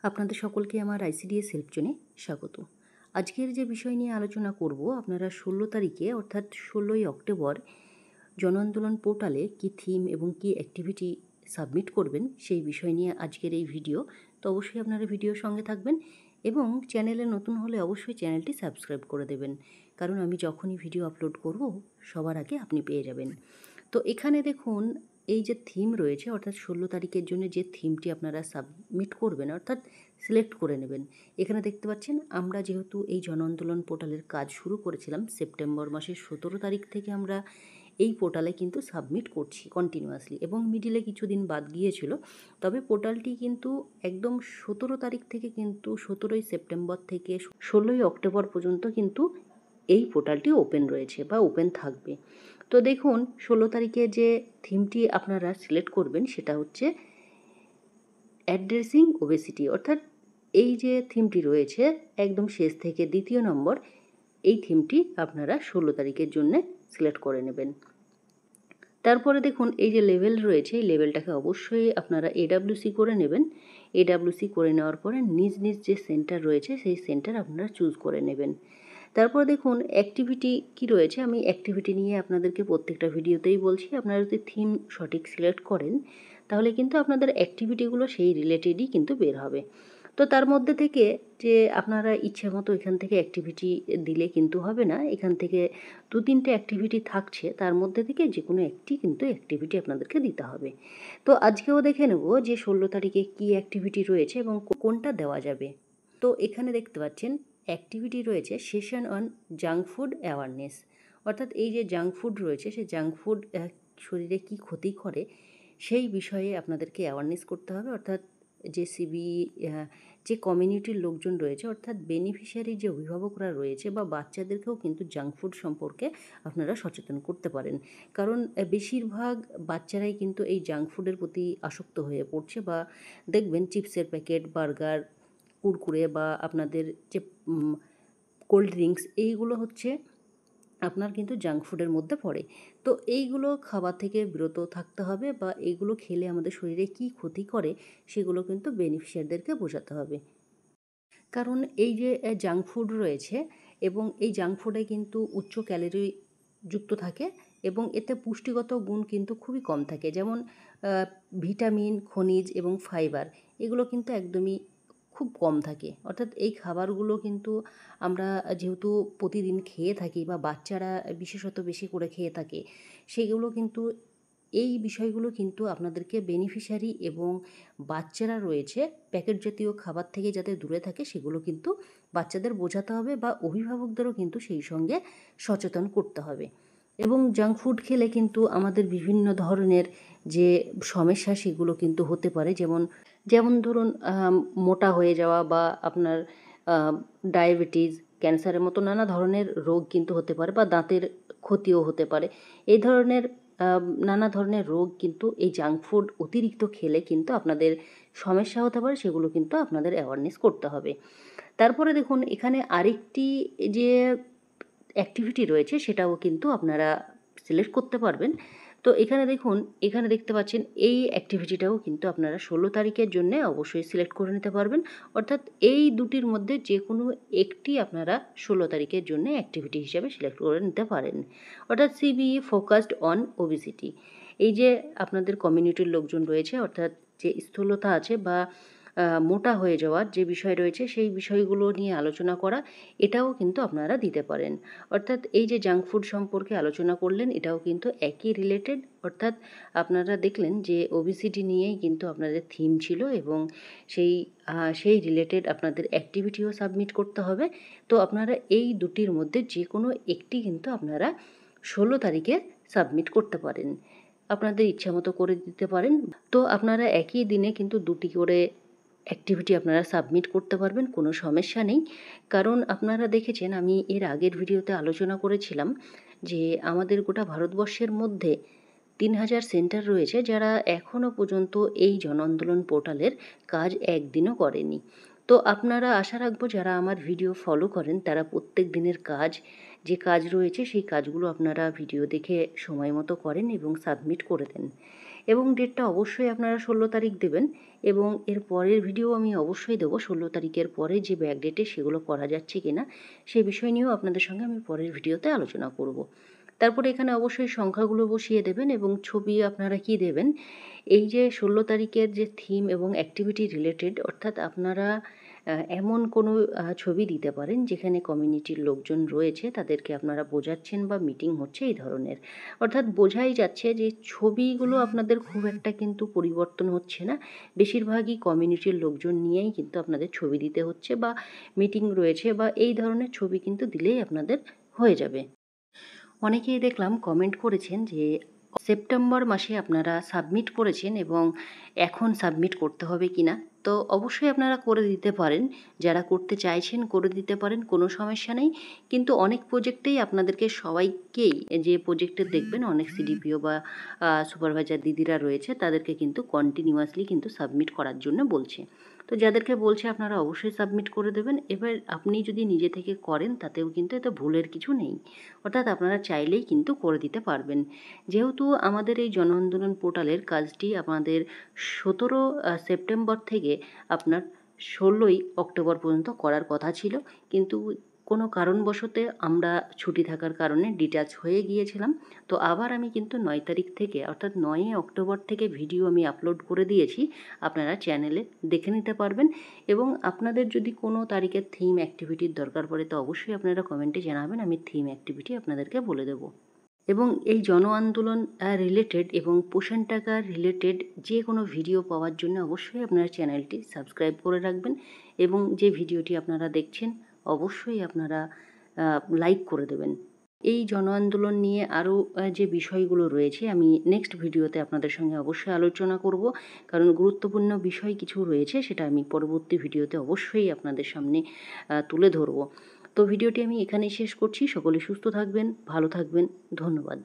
আপনাদের সকলকে আমার আইসিডিএস হেল্প জোনে স্বাগত। আজকের যে বিষয় নিয়ে আলোচনা করব, আপনারা 16 তারিখে অর্থাৎ 16ই অক্টোবর জন আন্দোলন পোর্টালে কী থিম এবং কী অ্যাক্টিভিটি সাবমিট করবেন সেই বিষয় নিয়ে আজকের এই ভিডিও। তো অবশ্যই আপনারা ভিডিওর সঙ্গে থাকবেন এবং চ্যানেলে নতুন হলে অবশ্যই চ্যানেলটি সাবস্ক্রাইব করে দেবেন, কারণ আমি যখনই ভিডিও আপলোড করব সবার আগে আপনি পেয়ে যাবেন। তো এখানে দেখুন, এই যে থিম রয়েছে অর্থাৎ 16 তারিখের জন্য যে থিমটি আপনারা সাবমিট করবেন অর্থাৎ সিলেক্ট করে নেবেন। এখানে দেখতে পাচ্ছেন, আমরা যেহেতু এই জন আন্দোলন পোর্টালের কাজ শুরু করেছিলাম সেপ্টেম্বর মাসের 17 তারিখ থেকে আমরা এই পোর্টালে কিন্তু সাবমিট করছি কন্টিনিউয়াসলি, এবং মিডিলে কিছুদিন বাদ গিয়েছিল। তবে পোর্টালটি কিন্তু একদম 17 তারিখ থেকে কিন্তু 17ই সেপ্টেম্বর থেকে 16ই অক্টোবর পর্যন্ত কিন্তু এই পোর্টালটি ওপেন রয়েছে বা ওপেন থাকবে। তো দেখুন, 16 তারিখে যে থিমটি আপনারা সিলেক্ট করবেন সেটা হচ্ছে অ্যাড্রেসিং ওবেসিটি, অর্থাৎ এই যে থিমটি রয়েছে একদম শেষ থেকে দ্বিতীয় নম্বর, এই থিমটি আপনারা 16 তারিখের জন্য সিলেক্ট করে নেবেন। তারপরে দেখুন, এই যে লেভেল রয়েছে এই লেভেলটাকে অবশ্যই আপনারা এডাব্লিউসি করে নেবেন। এডাব্লিউসি করে নেওয়ার পরে নিজ নিজ যে সেন্টার রয়েছে সেই সেন্টার আপনারা চুজ করে নেবেন। তারপর দেখুন অ্যাক্টিভিটি কি রয়েছে, আমি অ্যাক্টিভিটি নিয়ে আপনাদেরকে প্রত্যেকটা ভিডিওতেই বলছি। আপনারা যদি থিম সঠিক সিলেক্ট করেন তাহলে কিন্তু আপনাদের অ্যাক্টিভিটিগুলো সেই রিলেটেডই কিন্তু বের হবে। তো তার মধ্যে থেকে যে আপনারা ইচ্ছে মতো এখান থেকে অ্যাক্টিভিটি দিলে কিন্তু হবে না, এখান থেকে 2-3টে অ্যাক্টিভিটি থাকছে, তার মধ্যে থেকে যে কোনো একটি কিন্তু অ্যাক্টিভিটি আপনাদেরকে দিতে হবে। তো আজকেও দেখে নেব যে 16 তারিখে কী অ্যাক্টিভিটি রয়েছে এবং কোনটা দেওয়া যাবে। তো এখানে দেখতে পাচ্ছেন অ্যাক্টিভিটি রয়েছে session on junk food awareness, অর্থাৎ এই যে জাঙ্ক ফুড রয়েছে সেই জাঙ্ক ফুড শরীরে কী ক্ষতি করে সেই বিষয়ে আপনাদেরকে অ্যাওয়ারনেস করতে হবে। অর্থাৎ যে যে কমিউনিটির লোকজন রয়েছে অর্থাৎ বেনিফিশিয়ারি যে অভিভাবকরা রয়েছে বা বাচ্চাদেরকেও কিন্তু জাঙ্ক ফুড সম্পর্কে আপনারা সচেতন করতে পারেন, কারণ বেশিরভাগ বাচ্চারাই কিন্তু এই জাঙ্ক ফুডের প্রতি আসক্ত হয়ে পড়ছে। বা দেখবেন চিপসের প্যাকেট, বার্গার, কুরকুরে বা আপনাদের যে কোল্ড ড্রিঙ্কস, এইগুলো হচ্ছে আপনার কিন্তু জাঙ্ক ফুডের মধ্যে পড়ে। তো এইগুলো খাবার থেকে বিরত থাকতে হবে, বা এইগুলো খেলে আমাদের শরীরে কী ক্ষতি করে সেগুলো কিন্তু বেনিফিশিয়ারদেরকে বোঝাতে হবে। কারণ এই যে জাঙ্ক ফুড রয়েছে এবং এই জাঙ্ক ফুডে কিন্তু উচ্চ ক্যালোরি যুক্ত থাকে এবং এতে পুষ্টিগত গুণ কিন্তু খুবই কম থাকে, যেমন ভিটামিন, খনিজ এবং ফাইবার, এগুলো কিন্তু একদমই খুব কম থাকে। অর্থাৎ এই খাবারগুলো কিন্তু আমরা যেহেতু প্রতিদিন খেয়ে থাকি বা বাচ্চারা বিশেষত বেশি করে খেয়ে থাকে, সেগুলো কিন্তু এই বিষয়গুলো কিন্তু আপনাদেরকে বেনিফিশিয়ারি এবং বাচ্চারা রয়েছে প্যাকেট জাতীয় খাবার থেকে যাতে দূরে থাকে সেগুলো কিন্তু বাচ্চাদের বোঝাতে হবে, বা অভিভাবকদেরও কিন্তু সেই সঙ্গে সচেতন করতে হবে। এবং জাঙ্ক ফুড খেলে কিন্তু আমাদের বিভিন্ন ধরনের যে সমস্যা সেগুলো কিন্তু হতে পারে, যেমন যেমন ধরুন মোটা হয়ে যাওয়া বা আপনার ডায়াবেটিস, ক্যান্সারের মতো নানা ধরনের রোগ কিন্তু হতে পারে, বা দাঁতের ক্ষতিও হতে পারে। এই ধরনের নানা ধরনের রোগ কিন্তু এই জাঙ্ক ফুড অতিরিক্ত খেলে কিন্তু আপনাদের সমস্যা হতে পারে, সেগুলো কিন্তু আপনাদের অ্যাওয়ারনেস করতে হবে। তারপরে দেখুন, এখানে আরেকটি যে অ্যাক্টিভিটি রয়েছে সেটাও কিন্তু আপনারা সিলেক্ট করতে পারবেন। তো এখানে দেখুন, এখানে দেখতে পাচ্ছেন এই অ্যাক্টিভিটিটাও কিন্তু আপনারা 16 তারিখের জন্য অবশ্যই সিলেক্ট করে নিতে পারবেন। অর্থাৎ এই দুটির মধ্যে যে কোনো একটি আপনারা 16 তারিখের জন্য অ্যাক্টিভিটি হিসাবে সিলেক্ট করে নিতে পারেন। অর্থাৎ সিবিই ফোকাসড অন ওবেসিটি, এই যে আপনাদের কমিউনিটির লোকজন রয়েছে অর্থাৎ যে স্থূলতা আছে বা মোটা হয়ে যাওয়ার যে বিষয় রয়েছে সেই বিষয়গুলো নিয়ে আলোচনা করা, এটাও কিন্তু আপনারা দিতে পারেন। অর্থাৎ এই যে জাঙ্ক ফুড সম্পর্কে আলোচনা করলেন এটাও কিন্তু একই রিলেটেড। অর্থাৎ আপনারা দেখলেন যে ওবেসিটি নিয়েই কিন্তু আপনাদের থিম ছিল এবং সেই রিলেটেড আপনাদের অ্যাক্টিভিটিও সাবমিট করতে হবে। তো আপনারা এই দুটির মধ্যে যে কোনো একটি কিন্তু আপনারা 16 তারিখে সাবমিট করতে পারেন, আপনাদের ইচ্ছা মতো করে দিতে পারেন। তো আপনারা একই দিনে কিন্তু দুটি করে অ্যাক্টিভিটি আপনারা সাবমিট করতে পারবেন, কোনো সমস্যা নেই। কারণ আপনারা দেখেছেন, আমি এর আগের ভিডিওতে আলোচনা করেছিলাম যে আমাদের গোটা ভারতবর্ষের মধ্যে 3000 সেন্টার রয়েছে যারা এখনও পর্যন্ত এই জন আন্দোলন পোর্টালের কাজ একদিনও করেনি। তো আপনারা আশা রাখবো যারা আমার ভিডিও ফলো করেন তারা প্রত্যেক দিনের যে কাজ রয়েছে সেই কাজগুলো আপনারা ভিডিও দেখে সময় মতো করেন এবং সাবমিট করে দেন, এবং ডেটটা অবশ্যই আপনারা 16 তারিখ দেবেন। এবং এর পরের ভিডিও আমি অবশ্যই দেবো 16 তারিখের পরে যে ব্যাকডেটে সেগুলো করা যাচ্ছে কিনা সেই বিষয় নিয়েও আপনাদের সঙ্গে আমি পরের ভিডিওতে আলোচনা করব। তারপরে এখানে অবশ্যই সংখ্যাগুলো বসিয়ে দেবেন এবং ছবি আপনারা কি দেবেন, এই যে 16 তারিখের যে থিম এবং অ্যাক্টিভিটি রিলেটেড, অর্থাৎ আপনারা এমন কোনো ছবি দিতে পারেন যেখানে কমিউনিটির লোকজন রয়েছে তাদেরকে আপনারা বোঝাচ্ছেন বা মিটিং হচ্ছে এই ধরনের। অর্থাৎ বোঝাই যাচ্ছে যে ছবিগুলো আপনাদের খুব একটা কিন্তু পরিবর্তন হচ্ছে না, বেশিরভাগই কমিউনিটির লোকজন নিয়েই কিন্তু আপনাদের ছবি দিতে হচ্ছে বা মিটিং রয়েছে বা এই ধরনের ছবি কিন্তু দিলেই আপনাদের হয়ে যাবে। অনেকেই দেখলাম কমেন্ট করেছেন যে সেপ্টেম্বর মাসে আপনারা সাবমিট করেছেন এবং এখন সাবমিট করতে হবে কি না। তো অবশ্যই আপনারা করে দিতে পারেন, যারা করতে চাইছেন করে দিতে পারেন, কোনো সমস্যা নেই। কিন্তু অনেক প্রজেক্টেই আপনাদেরকে সবাইকেই, যে প্রজেক্টে দেখবেন অনেক সিডিপিও বা সুপারভাইজার দিদিরা রয়েছে তাদেরকে কিন্তু কন্টিনিউয়াসলি কিন্তু সাবমিট করার জন্য বলছে। তো যাদেরকে বলছে আপনারা অবশ্যই সাবমিট করে দেবেন। এবার আপনি যদি নিজে থেকে করেন তাতেও কিন্তু এতে ভুলের কিছু নেই, অর্থাৎ আপনারা চাইলেই কিন্তু করে দিতে পারবেন। যেহেতু আমাদের এই জন আন্দোলন পোর্টালের কাজটি আমাদের 17 সেপ্টেম্বর থেকে আপনার 16ই অক্টোবর পর্যন্ত করার কথা ছিল, কিন্তু কোনো কারণবশতে আমরা ছুটি থাকার কারণে ডিটাচ হয়ে গিয়েছিলাম। তো আবার আমি কিন্তু 9 তারিখ থেকে অর্থাৎ 9ই অক্টোবর থেকে ভিডিও আমি আপলোড করে দিয়েছি, আপনারা চ্যানেলে দেখে নিতে পারবেন। এবং আপনাদের যদি কোনো তারিখের থিম অ্যাক্টিভিটির দরকার পড়ে তো অবশ্যই আপনারা কমেন্টে জানাবেন, আমি থিম অ্যাক্টিভিটি আপনাদেরকে বলে দেবো। এবং এই জন আন্দোলন রিলেটেড এবং পোষণ টাকা রিলেটেড যে কোনো ভিডিও পাওয়ার জন্য অবশ্যই আপনারা চ্যানেলটি সাবস্ক্রাইব করে রাখবেন এবং যে ভিডিওটি আপনারা দেখছেন অবশ্যই আপনারা লাইক করে দেবেন। এই জন আন্দোলন নিয়ে আরও যে বিষয়গুলো রয়েছে আমি নেক্সট ভিডিওতে আপনাদের সঙ্গে অবশ্যই আলোচনা করব, কারণ গুরুত্বপূর্ণ বিষয় কিছু রয়েছে সেটা আমি পরবর্তী ভিডিওতে অবশ্যই আপনাদের সামনে তুলে ধরব। তো ভিডিওটি আমি এখানেই শেষ করছি। সকলে সুস্থ থাকবেন, ভালো থাকবেন। ধন্যবাদ।